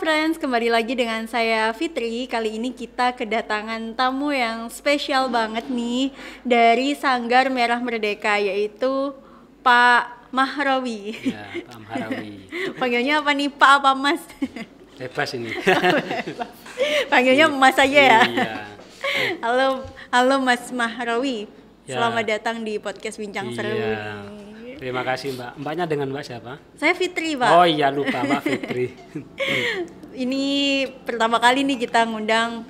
friends, kembali lagi dengan saya Fitri. Kali ini kita kedatangan tamu yang spesial banget nih dari Sanggar Merah Merdeka, yaitu Pak Mahrawi. Ya, Pak Mahrawi. Panggilnya apa nih, Pak apa Mas? Bebas ini. Panggilnya Mas aja ya. Iya. Halo Mas Mahrawi. Ya. Selamat datang di podcast Bincang Seru. Iya. Terima kasih Mbak. Mbaknya dengan Mbak siapa? Saya Fitri, Pak. Oh iya, lupa Mbak Fitri. Ini pertama kali nih kita ngundang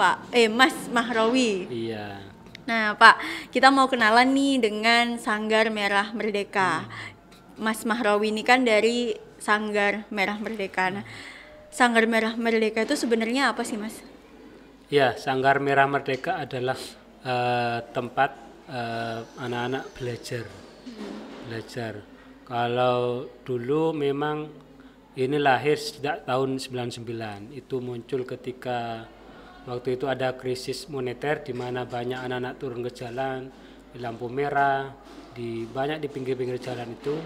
Mas Mahrawi. Iya. Nah Pak, kita mau kenalan nih dengan Sanggar Merah Merdeka. Mas Mahrawi ini kan dari Sanggar Merah Merdeka. Nah, Sanggar Merah Merdeka itu sebenarnya apa sih Mas? Ya, Sanggar Merah Merdeka adalah tempat anak-anak belajar. Kalau dulu memang ini lahir sejak tahun 99. Itu muncul ketika waktu itu ada krisis moneter di mana banyak anak-anak turun ke jalan di lampu merah, banyak di pinggir-pinggir jalan itu,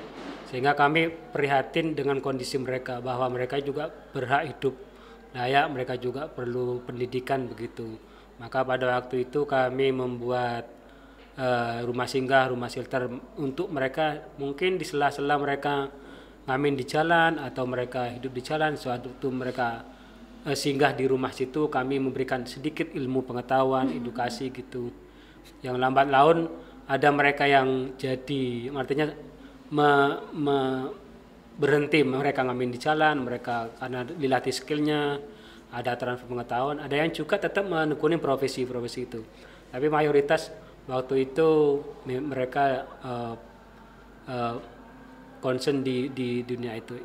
sehingga kami prihatin dengan kondisi mereka bahwa mereka juga berhak hidup layak, mereka juga perlu pendidikan begitu. Maka pada waktu itu kami membuat rumah singgah, rumah shelter untuk mereka, mungkin di sela-sela mereka ngamen di jalan atau mereka hidup di jalan, suatu itu mereka singgah di rumah situ, kami memberikan sedikit ilmu pengetahuan, edukasi gitu. Yang lambat laun ada mereka yang jadi, artinya berhenti mereka ngamen di jalan, mereka karena dilatih skillnya, ada transfer pengetahuan, ada yang juga tetap menekuni profesi-profesi itu. Tapi mayoritas waktu itu mereka concern di dunia itu.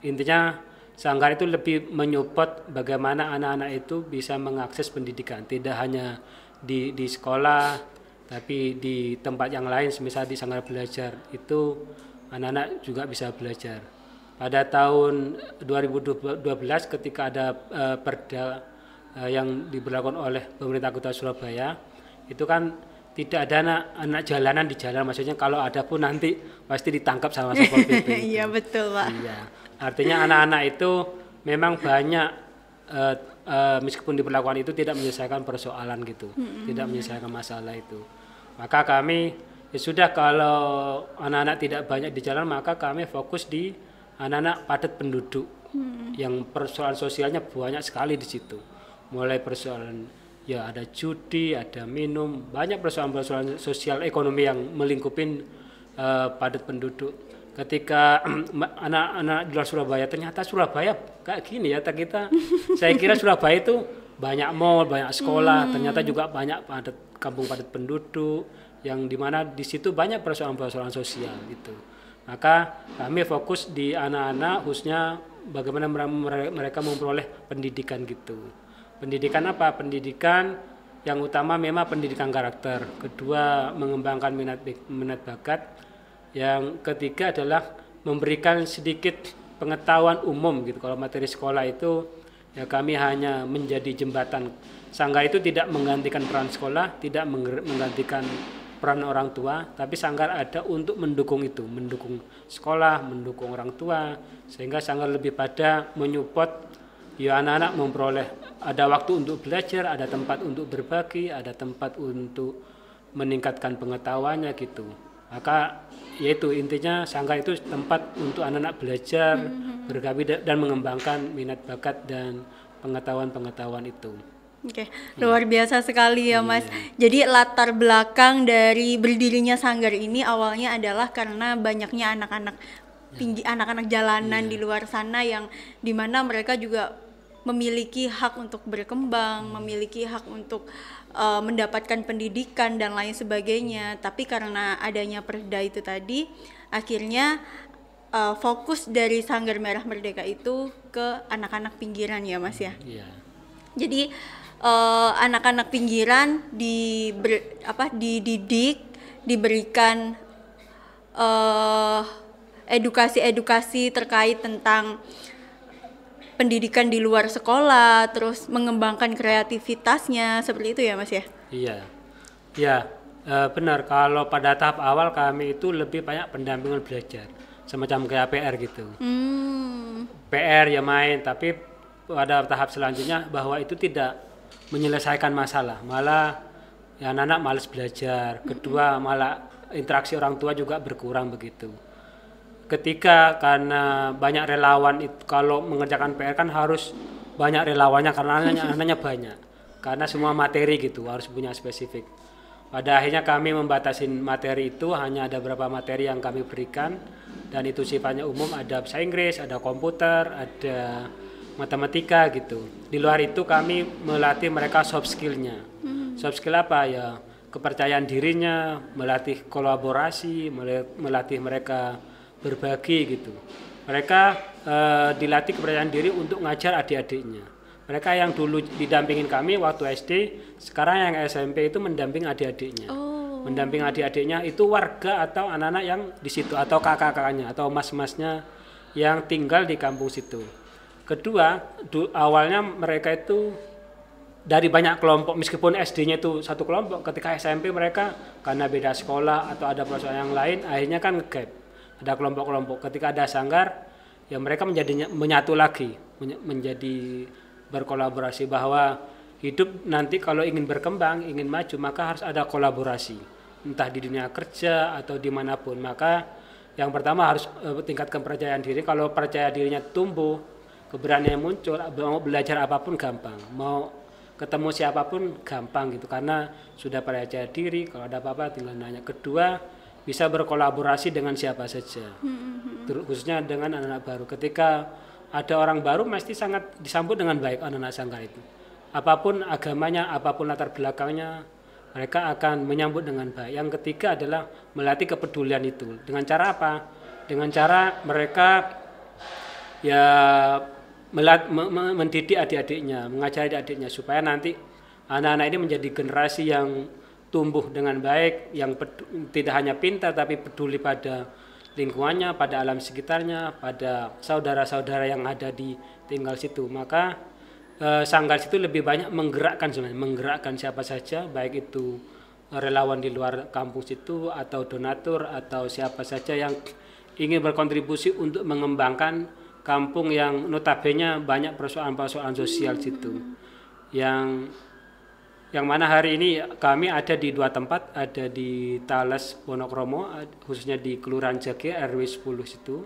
Intinya Sanggar itu lebih menyupport bagaimana anak-anak itu bisa mengakses pendidikan, tidak hanya di sekolah, tapi di tempat yang lain, misalnya di Sanggar Belajar itu anak-anak juga bisa belajar. Pada tahun 2012 ketika ada perda yang diberlakukan oleh pemerintah Kota Surabaya, itu kan tidak ada anak jalanan di jalan, maksudnya kalau ada pun nanti pasti ditangkap sama Satpol PP. Iya betul Pak. Iya, artinya anak-anak itu memang banyak meskipun diperlakukan itu tidak menyelesaikan persoalan gitu, tidak menyelesaikan masalah itu. Maka kami ya sudah, kalau anak-anak tidak banyak di jalan, maka kami fokus di anak-anak padat penduduk yang persoalan sosialnya banyak sekali di situ, mulai persoalan ya ada judi, ada minum, banyak persoalan-persoalan sosial ekonomi yang melingkupin padat penduduk. Ketika anak-anak di luar Surabaya, ternyata Surabaya kayak gini ya, saya kira Surabaya itu banyak mall, banyak sekolah, ternyata juga banyak kampung padat penduduk yang dimana di situ banyak persoalan-persoalan sosial gitu. Maka kami fokus di anak-anak, khususnya bagaimana mereka memperoleh pendidikan gitu. Pendidikan apa? Pendidikan yang utama memang pendidikan karakter. Kedua, mengembangkan minat bakat. Yang ketiga adalah memberikan sedikit pengetahuan umum gitu. Kalau materi sekolah itu ya kami hanya menjadi jembatan. Sanggar itu tidak menggantikan peran sekolah, tidak menggantikan peran orang tua, tapi Sanggar ada untuk mendukung itu, mendukung sekolah, mendukung orang tua, sehingga Sanggar lebih pada menyupport ya anak-anak memperoleh, ada waktu untuk belajar, ada tempat untuk berbagi, ada tempat untuk meningkatkan pengetahuannya gitu. Maka yaitu intinya Sanggar itu tempat untuk anak-anak belajar, bergawi dan mengembangkan minat bakat dan pengetahuan-pengetahuan itu. Oke, luar biasa sekali ya Mas. Jadi latar belakang dari berdirinya Sanggar ini awalnya adalah karena banyaknya anak-anak jalanan di luar sana yang dimana mereka juga memiliki hak untuk berkembang, memiliki hak untuk mendapatkan pendidikan dan lain sebagainya. Tapi karena adanya perda itu tadi, akhirnya fokus dari Sanggar Merah Merdeka itu ke anak-anak pinggiran ya Mas ya. Iya. Jadi anak-anak pinggiran dididik, diberikan edukasi terkait tentang pendidikan di luar sekolah, terus mengembangkan kreativitasnya, seperti itu ya Mas ya? Iya, ya benar. Kalau pada tahap awal kami itu lebih banyak pendampingan belajar, semacam kayak PR gitu. PR ya main, tapi pada tahap selanjutnya bahwa itu tidak menyelesaikan masalah, malah ya anak-anak malas belajar. Kedua, malah interaksi orang tua juga berkurang begitu. Ketika karena banyak relawan itu, kalau mengerjakan PR kan harus banyak relawannya karena anaknya banyak. Karena semua materi gitu harus punya spesifik. Pada akhirnya kami membatasi materi itu, hanya ada beberapa materi yang kami berikan dan itu sifatnya umum, ada bahasa Inggris, ada komputer, ada matematika gitu. Di luar itu kami melatih mereka soft skill-nya. Soft skill apa ya? Kepercayaan dirinya, melatih kolaborasi, melatih mereka berbagi gitu. Mereka dilatih kepercayaan diri untuk ngajar adik-adiknya. Mereka yang dulu didampingin kami waktu SD, sekarang yang SMP itu mendamping adik-adiknya. Mendamping adik-adiknya itu warga atau anak-anak yang di situ atau kakak-kakaknya atau mas-masnya yang tinggal di kampung situ. Kedua, awalnya mereka itu dari banyak kelompok, meskipun SD-nya itu satu kelompok, ketika SMP mereka karena beda sekolah atau ada persoalan yang lain, akhirnya kan gap. Ada kelompok-kelompok. Ketika ada sanggar, ya mereka menjadi menyatu lagi, menjadi berkolaborasi, bahwa hidup nanti kalau ingin berkembang, ingin maju, maka harus ada kolaborasi, entah di dunia kerja atau dimanapun. Maka yang pertama harus tingkatkan kepercayaan diri. Kalau percaya dirinya tumbuh, keberanian muncul, mau belajar apapun gampang, mau ketemu siapapun gampang gitu, karena sudah percaya diri. Kalau ada apa-apa tinggal nanya. Kedua, bisa berkolaborasi dengan siapa saja, khususnya dengan anak-anak baru. Ketika ada orang baru mesti sangat disambut dengan baik anak-anak sanggar itu. Apapun agamanya, apapun latar belakangnya, mereka akan menyambut dengan baik. Yang ketiga adalah melatih kepedulian itu. Dengan cara apa? Dengan cara mereka ya mendidik adik-adiknya, mengajari adik-adiknya supaya nanti anak-anak ini menjadi generasi yang tumbuh dengan baik, yang tidak hanya pintar tapi peduli pada lingkungannya, pada alam sekitarnya, pada saudara-saudara yang ada di tinggal situ. Maka sanggar situ lebih banyak menggerakkan sebenarnya, menggerakkan siapa saja, baik itu relawan di luar kampung situ atau donatur atau siapa saja yang ingin berkontribusi untuk mengembangkan kampung yang notabene banyak persoalan-persoalan sosial situ. Yang mana hari ini kami ada di 2 tempat, ada di Tales Wonokromo, khususnya di Kelurahan Jage RW 10 situ.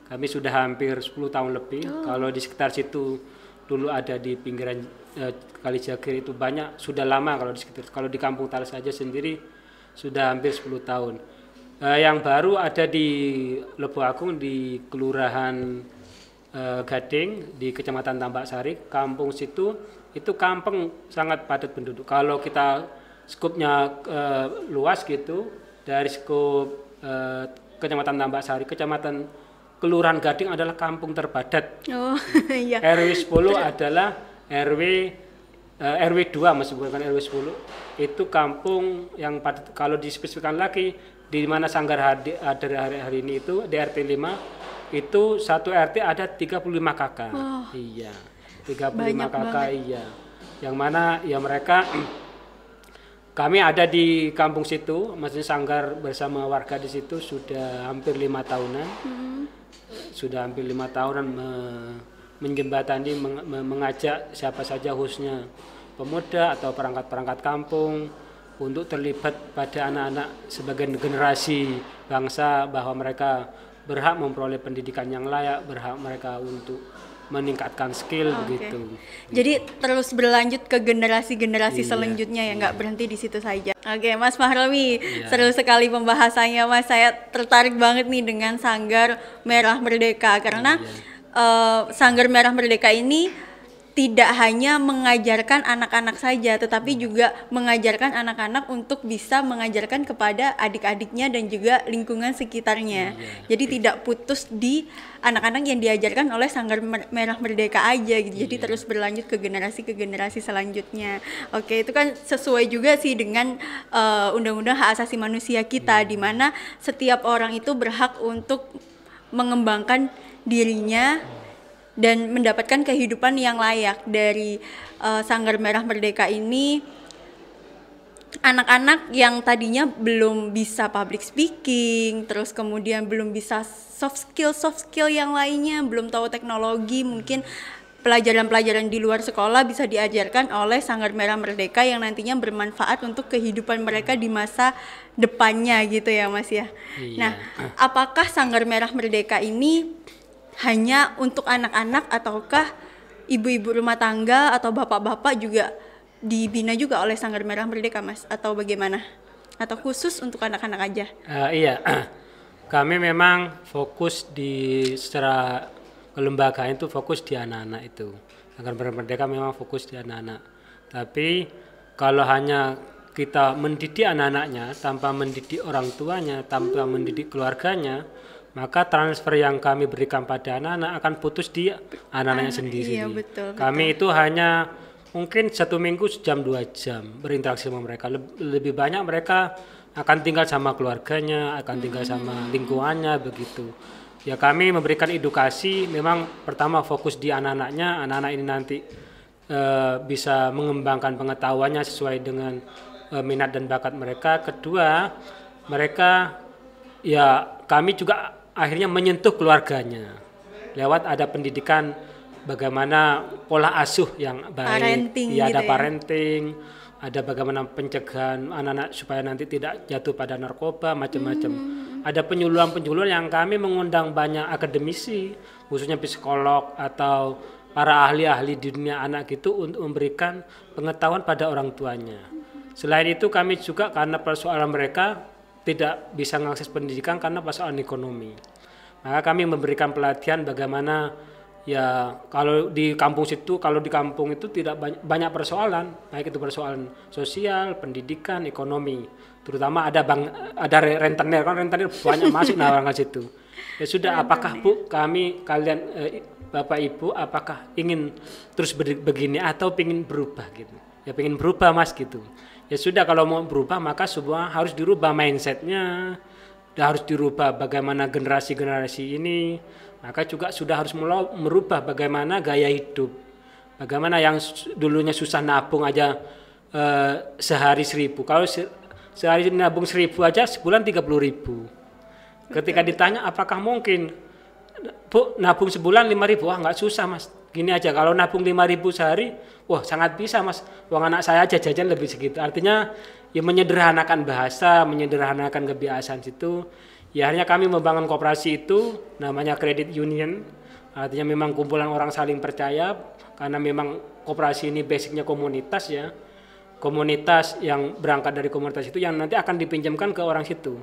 Kami sudah hampir 10 tahun lebih. Kalau di sekitar situ dulu ada di pinggiran Kali Jagir itu banyak, sudah lama kalau di sekitar. Kalau di Kampung Tales saja sendiri sudah hampir 10 tahun. Yang baru ada di Lebo Agung di Kelurahan Gading di Kecamatan Tambak Sari. Kampung situ itu kampung sangat padat penduduk. Kalau kita skupnya luas gitu, dari skup Kecamatan Tambak Sari, Kecamatan Kelurahan Gading adalah kampung terpadat. Iya. RW 10 adalah RW 2, meskipun bukan RW 10. Itu kampung yang padat. Kalau dispesifikkan lagi di mana sanggar ada hari ini itu di RT 5 itu satu RT ada 35 kakak. Iya. 35 banyak kakak banget. Iya. Yang mana ya mereka kami ada di kampung situ, maksudnya sanggar bersama warga di situ sudah hampir 5 tahunan. Sudah hampir 5 tahunan menjembatani, mengajak siapa saja khususnya pemuda atau perangkat-perangkat kampung untuk terlibat pada anak-anak sebagai generasi bangsa, bahwa mereka berhak memperoleh pendidikan yang layak, berhak mereka untuk meningkatkan skill begitu. Jadi terus berlanjut ke generasi-generasi selanjutnya ya, nggak berhenti di situ saja. Oke, Mas Fahromi, seru sekali pembahasannya, Mas. Saya tertarik banget nih dengan Sanggar Merah Merdeka karena Sanggar Merah Merdeka ini tidak hanya mengajarkan anak-anak saja, tetapi juga mengajarkan anak-anak untuk bisa mengajarkan kepada adik-adiknya dan juga lingkungan sekitarnya. Jadi tidak putus di anak-anak yang diajarkan oleh Sanggar Merah Merdeka aja gitu. Jadi terus berlanjut ke generasi selanjutnya. Oke, itu kan sesuai juga sih dengan Undang-Undang Hak Asasi Manusia kita, di mana setiap orang itu berhak untuk mengembangkan dirinya dan mendapatkan kehidupan yang layak. Dari Sanggar Merah Merdeka ini, anak-anak yang tadinya belum bisa public speaking, terus kemudian belum bisa soft skill yang lainnya, belum tahu teknologi, mungkin pelajaran-pelajaran di luar sekolah bisa diajarkan oleh Sanggar Merah Merdeka yang nantinya bermanfaat untuk kehidupan mereka di masa depannya gitu ya Mas ya. Iya. Nah, apakah Sanggar Merah Merdeka ini hanya untuk anak-anak ataukah ibu-ibu rumah tangga atau bapak-bapak juga dibina juga oleh Sanggar Merah Merdeka Mas, atau bagaimana? Atau khusus untuk anak-anak aja? Iya, kami memang fokus secara kelembagaan itu fokus di anak-anak itu. Sanggar Merah Merdeka memang fokus di anak-anak. Tapi kalau hanya kita mendidik anak-anaknya tanpa mendidik orang tuanya, tanpa mendidik keluarganya, maka transfer yang kami berikan pada anak-anak akan putus di anak-anaknya sendiri. Iya, betul. Kami itu hanya mungkin 1 minggu jam 2 jam berinteraksi sama mereka. Lebih banyak mereka akan tinggal sama keluarganya, akan tinggal sama lingkungannya begitu. Ya kami memberikan edukasi, memang pertama fokus di anak-anaknya, anak-anak ini nanti bisa mengembangkan pengetahuannya sesuai dengan minat dan bakat mereka. Kedua, mereka ya kami juga akhirnya menyentuh keluarganya lewat ada pendidikan bagaimana pola asuh yang baik, Parenting ya gitu ada ya. parenting, ada bagaimana pencegahan anak-anak supaya nanti tidak jatuh pada narkoba macam-macam. Ada penyuluhan-penyuluhan yang kami mengundang banyak akademisi, khususnya psikolog atau para ahli-ahli di dunia anak gitu untuk memberikan pengetahuan pada orang tuanya. Selain itu kami juga karena persoalan mereka tidak bisa mengakses pendidikan karena persoalan ekonomi. Maka kami memberikan pelatihan bagaimana ya kalau di kampung itu tidak banyak persoalan, baik itu persoalan sosial, pendidikan, ekonomi. Terutama ada rentenir, kan rentenir banyak masuk orang ke situ. Ya sudah, apakah Bu kalian Bapak Ibu apakah ingin terus begini atau ingin berubah gitu? Ya pengen berubah Mas gitu. Ya sudah, kalau mau berubah maka semua harus dirubah mindsetnya, harus dirubah bagaimana generasi-generasi ini. Maka juga sudah harus merubah bagaimana gaya hidup. Bagaimana yang dulunya susah nabung aja sehari 1.000. Kalau sehari nabung 1.000 aja sebulan 30.000. Ketika ditanya apakah mungkin Bu nabung sebulan 5.000? Wah nggak susah Mas. Gini aja, kalau nabung 5.000 sehari, wah sangat bisa Mas. Uang anak saya aja jajan lebih segitu. Artinya ya menyederhanakan bahasa, menyederhanakan kebiasaan situ. Ya akhirnya kami membangun koperasi itu namanya Credit Union. Artinya memang kumpulan orang saling percaya karena memang koperasi ini basicnya komunitas ya. Komunitas yang berangkat dari komunitas itu yang nanti akan dipinjamkan ke orang situ.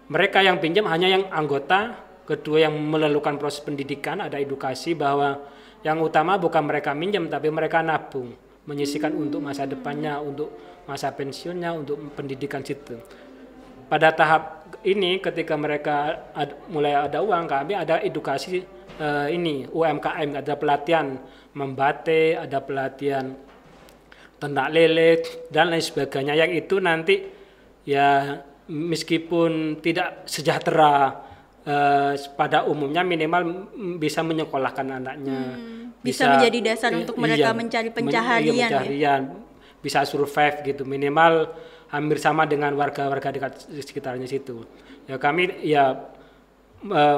Mereka yang pinjam hanya yang anggota, kedua yang melakukan proses pendidikan, ada edukasi bahwa yang utama bukan mereka minjam tapi mereka nabung, menyisihkan untuk masa depannya, untuk masa pensiunnya, untuk pendidikan situ. Pada tahap ini ketika mereka mulai ada uang, kami ada edukasi UMKM, ada pelatihan membatik, ada pelatihan ternak lele dan lain sebagainya, yang itu nanti ya meskipun tidak sejahtera pada umumnya minimal bisa menyekolahkan anaknya, bisa menjadi dasar untuk mereka mencari pencaharian, bisa survive gitu, minimal hampir sama dengan warga-warga dekat sekitarnya situ. Ya kami ya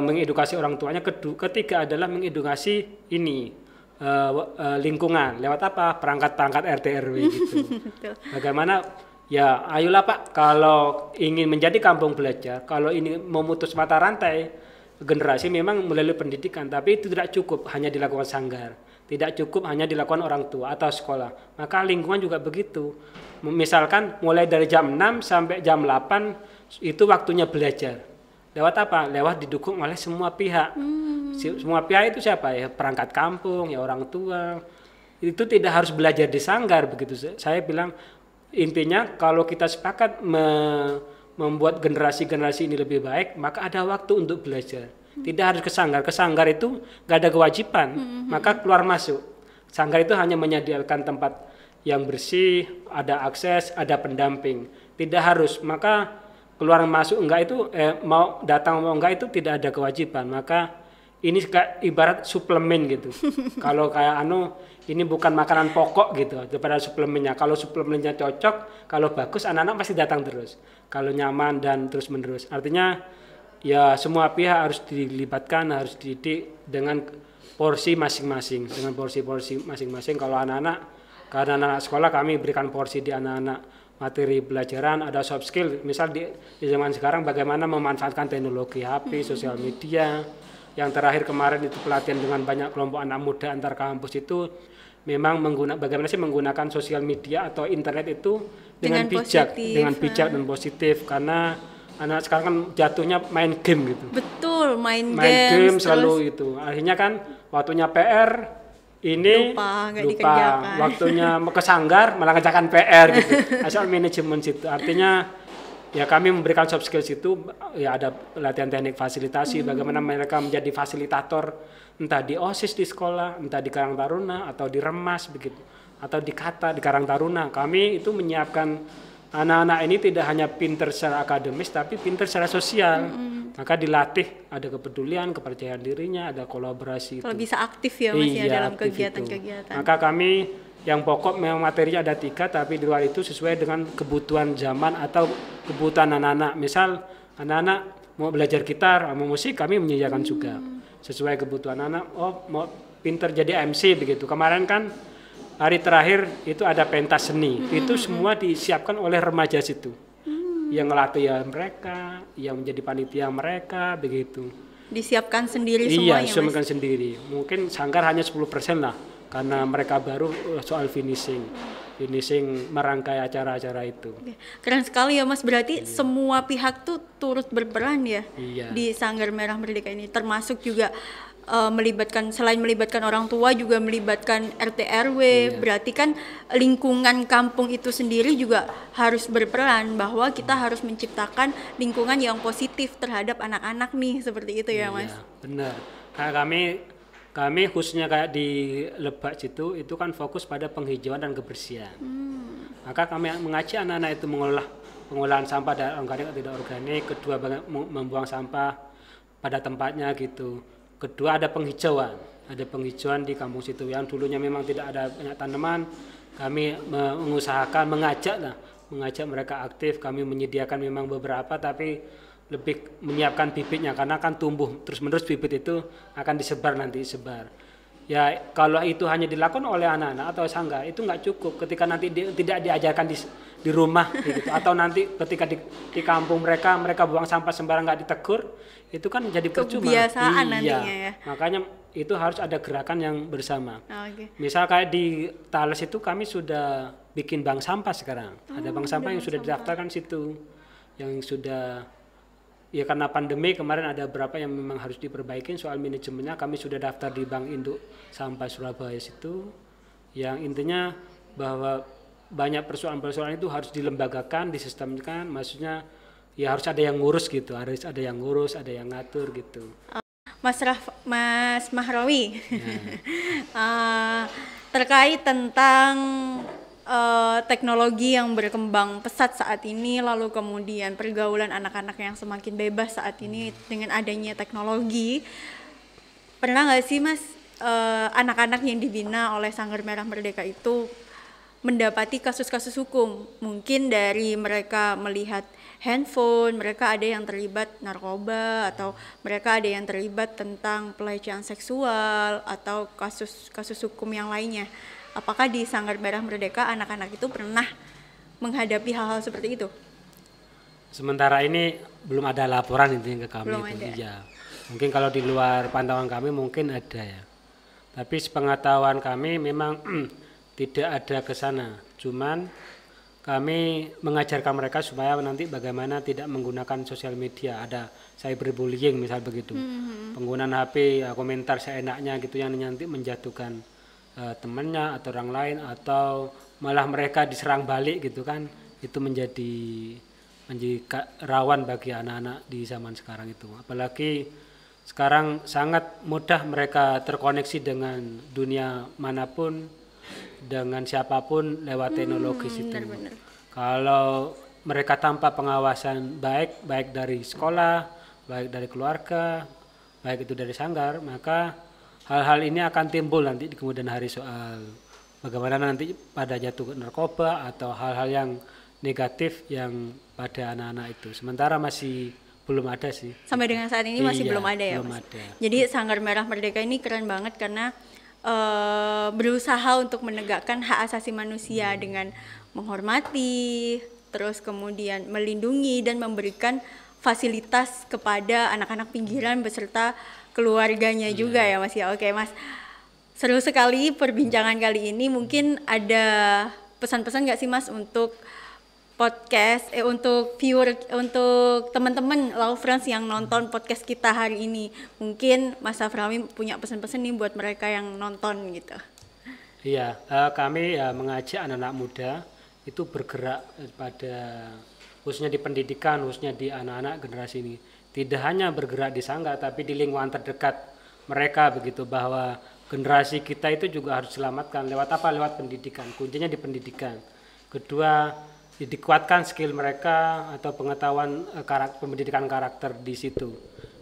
mengedukasi orang tuanya. Ketiga adalah mengedukasi lingkungan lewat apa? Perangkat-perangkat RT RW gitu. Bagaimana ya ayolah Pak, kalau ingin menjadi kampung belajar, kalau ini memutus mata rantai generasi memang melalui pendidikan, tapi itu tidak cukup hanya dilakukan sanggar, tidak cukup hanya dilakukan orang tua atau sekolah, maka lingkungan juga begitu. Misalkan mulai dari jam 6 sampai jam 8 itu waktunya belajar. Lewat apa? Lewat didukung oleh semua pihak. Semua pihak itu siapa ya? Perangkat kampung, ya orang tua. Itu tidak harus belajar di sanggar begitu. Saya bilang intinya kalau kita sepakat membuat generasi-generasi ini lebih baik, maka ada waktu untuk belajar. Tidak harus ke sanggar. Ke sanggar itu nggak ada kewajiban, maka keluar masuk. Sanggar itu hanya menyediakan tempat yang bersih, ada akses, ada pendamping. Tidak harus, maka keluar masuk enggak itu mau datang mau enggak itu tidak ada kewajiban. Maka ini kayak ibarat suplemen gitu. Kalau kayak ini bukan makanan pokok gitu daripada suplemennya. Kalau suplemennya cocok, kalau bagus anak-anak pasti datang terus. Kalau nyaman dan terus menerus. Artinya ya semua pihak harus dilibatkan, harus dididik dengan porsi masing-masing, dengan porsi-porsi masing-masing. Kalau anak-anak, karena anak sekolah kami berikan porsi di anak-anak materi pelajaran, ada soft skill, misal di zaman sekarang bagaimana memanfaatkan teknologi HP, sosial media. Yang terakhir kemarin itu pelatihan dengan banyak kelompok anak muda antar kampus itu memang bagaimana sih menggunakan sosial media atau internet itu dengan bijak, dengan bijak dan positif, karena anak sekarang kan jatuhnya main game gitu. Betul, main game selalu itu. Akhirnya kan waktunya PR ini lupa dikerjakan. Waktunya ke sanggar malah ngerjakan PR gitu. Asal manajemen situ. Artinya ya kami memberikan soft skills itu, ya ada pelatihan teknik fasilitasi, bagaimana mereka menjadi fasilitator entah di OSIS di sekolah, entah di Karang Taruna atau di Remas begitu, atau di Kata di Karang Taruna. Kami itu menyiapkan anak-anak ini tidak hanya pinter secara akademis tapi pinter secara sosial. Maka dilatih ada kepedulian, kepercayaan dirinya, ada kolaborasi. Kalau bisa aktif ya Mas ya dalam kegiatan-kegiatan. Maka kami yang pokok memang materinya ada 3, tapi di luar itu sesuai dengan kebutuhan zaman atau kebutuhan anak-anak. Misal anak-anak mau belajar gitar, mau musik, kami menyediakan juga sesuai kebutuhan anak. Oh mau pinter jadi MC begitu. Kemarin kan hari terakhir itu ada pentas seni, itu semua disiapkan oleh remaja situ. Yang ngelatih ya mereka, yang menjadi panitia mereka begitu. Disiapkan sendiri semuanya. Iya, disiapkan sendiri. Mungkin sanggar hanya 10% lah, karena mereka baru soal finishing merangkai acara-acara itu. Keren sekali ya Mas, berarti semua pihak tuh turut berperan ya di Sanggar Merah Merdeka ini, termasuk juga selain melibatkan orang tua juga melibatkan RT RW. Berarti kan lingkungan kampung itu sendiri juga harus berperan, bahwa kita harus menciptakan lingkungan yang positif terhadap anak-anak nih, seperti itu ya Mas. Benar. Kayak kami khususnya kayak di Lebak situ itu kan fokus pada penghijauan dan kebersihan. Maka kami mengajak anak-anak itu pengolahan sampah dan organik atau tidak organik. Kedua, membuang sampah pada tempatnya gitu. Kedua, ada penghijauan di kampung situ yang dulunya memang tidak ada banyak tanaman. Kami mengajak mereka aktif. Kami menyediakan memang beberapa, tapi lebih menyiapkan bibitnya, karena akan tumbuh terus-menerus, bibit itu akan disebar. Ya kalau itu hanya dilakukan oleh anak-anak atau sanggar itu nggak cukup, ketika nanti tidak diajarkan di rumah gitu, atau nanti ketika di kampung mereka buang sampah sembarang nggak ditegur, itu kan jadi percuma. Kebiasaan nantinya ya. Makanya itu harus ada gerakan yang bersama. Misal kayak di Tales itu kami sudah bikin bank sampah sekarang. Ada bank sampah yang sudah didaftarkan situ, yang sudah. Ya karena pandemi kemarin ada beberapa yang memang harus diperbaiki soal manajemennya, kami sudah daftar di Bank Induk Sampah Surabaya situ. Yang intinya bahwa banyak persoalan-persoalan itu harus dilembagakan, disistemkan, maksudnya ya harus ada yang ngurus gitu, ada yang ngatur gitu. Mas Mahrawi, terkait tentang teknologi yang berkembang pesat saat ini, lalu kemudian pergaulan anak-anak yang semakin bebas saat ini dengan adanya teknologi, pernah nggak sih Mas anak-anak yang dibina oleh Sanggar Merah Merdeka itu mendapati kasus-kasus hukum? Mungkin dari mereka melihat handphone, mereka ada yang terlibat narkoba, atau mereka ada yang terlibat tentang pelecehan seksual atau kasus hukum yang lainnya. Apakah di Sanggar Merah Merdeka anak-anak itu pernah menghadapi hal-hal seperti itu? Sementara ini belum ada laporan intinya ke kami. Iya. Mungkin kalau di luar pantauan kami mungkin ada ya. Tapi sepengetahuan kami memang tidak ada ke sana. Cuman kami mengajarkan mereka supaya nanti bagaimana tidak menggunakan sosial media. Ada cyberbullying misal begitu. Penggunaan HP, ya, komentar seenaknya gitu yang nanti menjatuhkan temannya atau orang lain, atau malah mereka diserang balik gitu kan. Itu menjadi rawan bagi anak-anak di zaman sekarang itu. Apalagi sekarang sangat mudah mereka terkoneksi dengan dunia manapun, dengan siapapun lewat teknologi itu. Kalau mereka tanpa pengawasan baik dari sekolah, baik dari keluarga, baik itu dari sanggar, maka hal-hal ini akan timbul nanti di kemudian hari, soal bagaimana nanti pada jatuh ke narkoba atau hal-hal yang negatif yang pada anak-anak itu. Sementara masih belum ada sih. Sampai dengan saat ini masih Iya, belum ada ya, belum Mas? ada. Jadi Sanggar Merah Merdeka ini keren banget karena berusaha untuk menegakkan hak asasi manusia dengan menghormati, terus kemudian melindungi dan memberikan fasilitas kepada anak-anak pinggiran beserta keluarganya juga ya, Mas ya. Oke, Mas. Seru sekali perbincangan kali ini. Mungkin ada pesan-pesan nggak sih, Mas, untuk podcast, untuk viewer, untuk teman-teman Lovefriends yang nonton podcast kita hari ini? Mungkin Mas Safrawi punya pesan-pesan nih buat mereka yang nonton gitu. Iya, kami mengajak anak-anak muda itu bergerak pada khususnya di pendidikan, khususnya di anak-anak generasi ini. Tidak hanya bergerak di sanggar, tapi di lingkungan terdekat mereka begitu, bahwa generasi kita itu juga harus diselamatkan lewat apa? Lewat pendidikan. Kuncinya di pendidikan. Kedua, dikuatkan skill mereka atau pengetahuan pendidikan karakter di situ.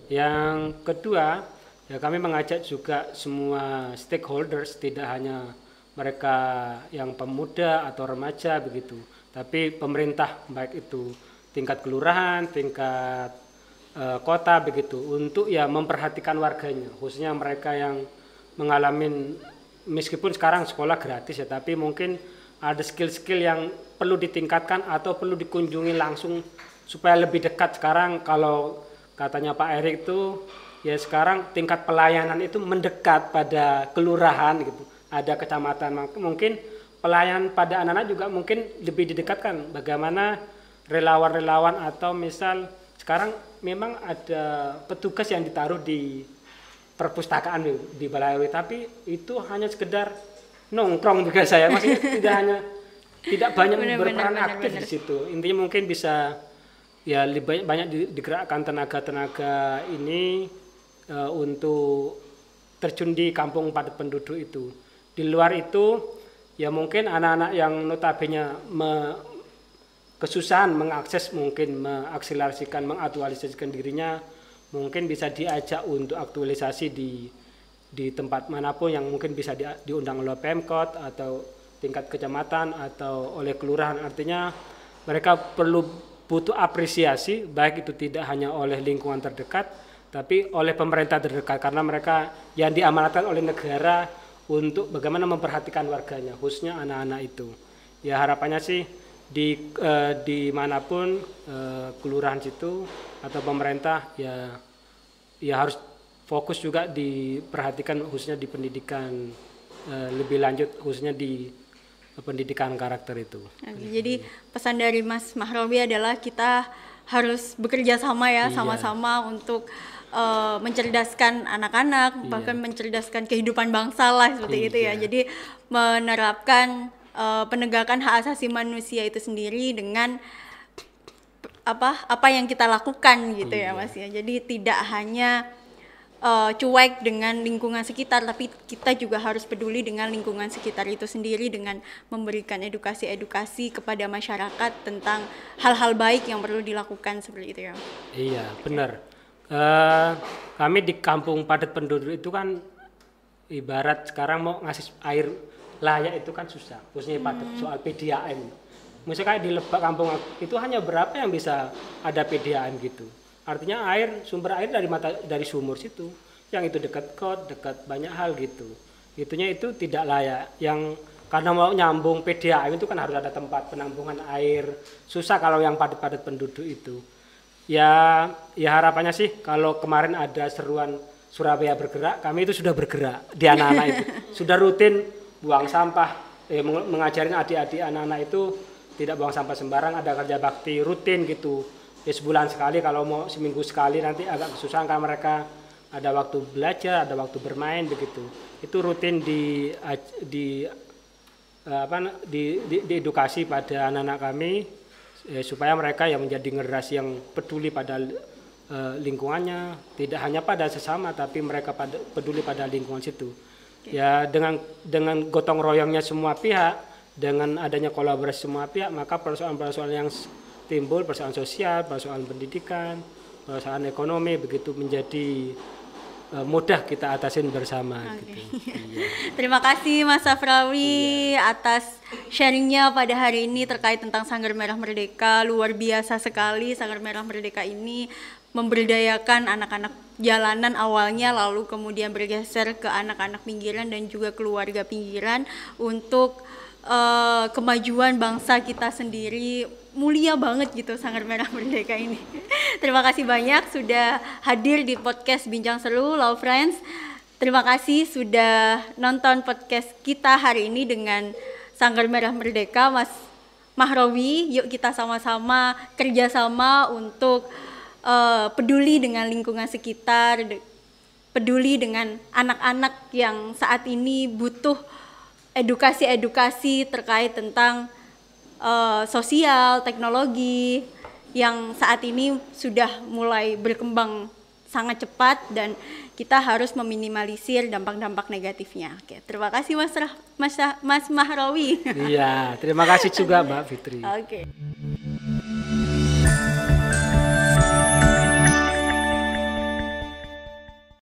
Yang kedua, ya kami mengajak juga semua stakeholders, tidak hanya mereka yang pemuda atau remaja begitu, tapi pemerintah baik itu tingkat kelurahan, tingkat kota begitu, untuk ya memperhatikan warganya, khususnya mereka yang mengalami, meskipun sekarang sekolah gratis ya, tapi mungkin ada skill-skill yang perlu ditingkatkan atau perlu dikunjungi langsung supaya lebih dekat. Sekarang kalau katanya Pak Erik itu ya sekarang tingkat pelayanan itu mendekat pada kelurahan gitu, ada kecamatan, mungkin pelayanan pada anak-anak juga mungkin lebih didekatkan. Bagaimana relawan-relawan atau misal sekarang memang ada petugas yang ditaruh di perpustakaan di Balai, tapi itu hanya sekedar nongkrong juga saya, maksudnya tidak banyak berperan aktif di situ. Intinya mungkin bisa ya lebih banyak digerakkan tenaga-tenaga ini untuk terjun di kampung padat penduduk itu. Di luar itu ya mungkin anak-anak yang notabene kesusahan mengakses, mungkin mengakselerasikan, mengaktualisasikan dirinya, mungkin bisa diajak untuk aktualisasi di tempat manapun yang mungkin bisa diundang oleh Pemkot atau tingkat kecamatan atau oleh kelurahan. Artinya mereka butuh apresiasi, baik itu tidak hanya oleh lingkungan terdekat tapi oleh pemerintah terdekat, karena mereka yang diamanatkan oleh negara untuk bagaimana memperhatikan warganya, khususnya anak-anak itu. Ya harapannya sih di manapun kelurahan situ atau pemerintah ya harus fokus juga diperhatikan, khususnya di pendidikan lebih lanjut, khususnya di pendidikan karakter itu. Jadi pesan dari Mas Mahrawi adalah kita harus bekerja sama ya, sama-sama untuk mencerdaskan anak-anak, bahkan mencerdaskan kehidupan bangsa lah, seperti itu ya. Jadi menerapkan penegakan hak asasi manusia itu sendiri dengan apa yang kita lakukan gitu ya, Mas ya. Jadi tidak hanya cuek dengan lingkungan sekitar, tapi kita juga harus peduli dengan lingkungan sekitar itu sendiri dengan memberikan edukasi kepada masyarakat tentang hal-hal baik yang perlu dilakukan, seperti itu ya. Iya, benar. Kami di kampung padat penduduk itu kan ibarat sekarang mau ngasih air layak itu kan susah, khususnya padat, soal PDAM. Misalnya di Lebak kampung itu hanya berapa yang bisa ada PDAM gitu. Artinya sumber air dari sumur situ, yang itu dekat kot, dekat banyak hal gitu. Itunya itu tidak layak. Yang karena mau nyambung PDAM itu kan harus ada tempat penampungan air. Susah kalau yang padat-padat penduduk itu. Ya harapannya sih kalau kemarin ada seruan Surabaya bergerak, kami itu sudah bergerak di anak-anak itu. Sudah rutin buang sampah, mengajarin adik-adik anak-anak itu tidak buang sampah sembarang, ada kerja bakti rutin gitu. Ya sebulan sekali, kalau mau seminggu sekali nanti agak kesusahan karena mereka ada waktu belajar, ada waktu bermain begitu. Itu rutin di edukasi pada anak-anak kami supaya mereka yang menjadi generasi yang peduli pada lingkungannya, tidak hanya pada sesama tapi mereka peduli pada lingkungan situ. Ya dengan gotong royongnya semua pihak, dengan adanya kolaborasi semua pihak, maka persoalan-persoalan yang timbul, persoalan sosial, persoalan pendidikan, persoalan ekonomi begitu menjadi mudah kita atasin bersama. Gitu. Iya. Terima kasih Mas Safrawi atas sharingnya pada hari ini terkait tentang Sanggar Merah Merdeka. Luar biasa sekali Sanggar Merah Merdeka ini memberdayakan anak-anak jalanan awalnya, lalu kemudian bergeser ke anak-anak pinggiran dan juga keluarga pinggiran untuk kemajuan bangsa kita sendiri. Mulia banget gitu Sanggar Merah Merdeka ini. Terima kasih banyak sudah hadir di podcast Bincang Seru Law Friends. Terima kasih sudah nonton podcast kita hari ini dengan Sanggar Merah Merdeka, Mas Mahrawi. Yuk kita sama-sama kerjasama untuk peduli dengan lingkungan sekitar, peduli dengan anak-anak yang saat ini butuh edukasi-edukasi terkait tentang sosial, teknologi yang saat ini sudah mulai berkembang sangat cepat dan kita harus meminimalisir dampak-dampak negatifnya. Oke, terima kasih Mas Mahrawi. Iya, terima kasih juga Mbak Fitri. Oke.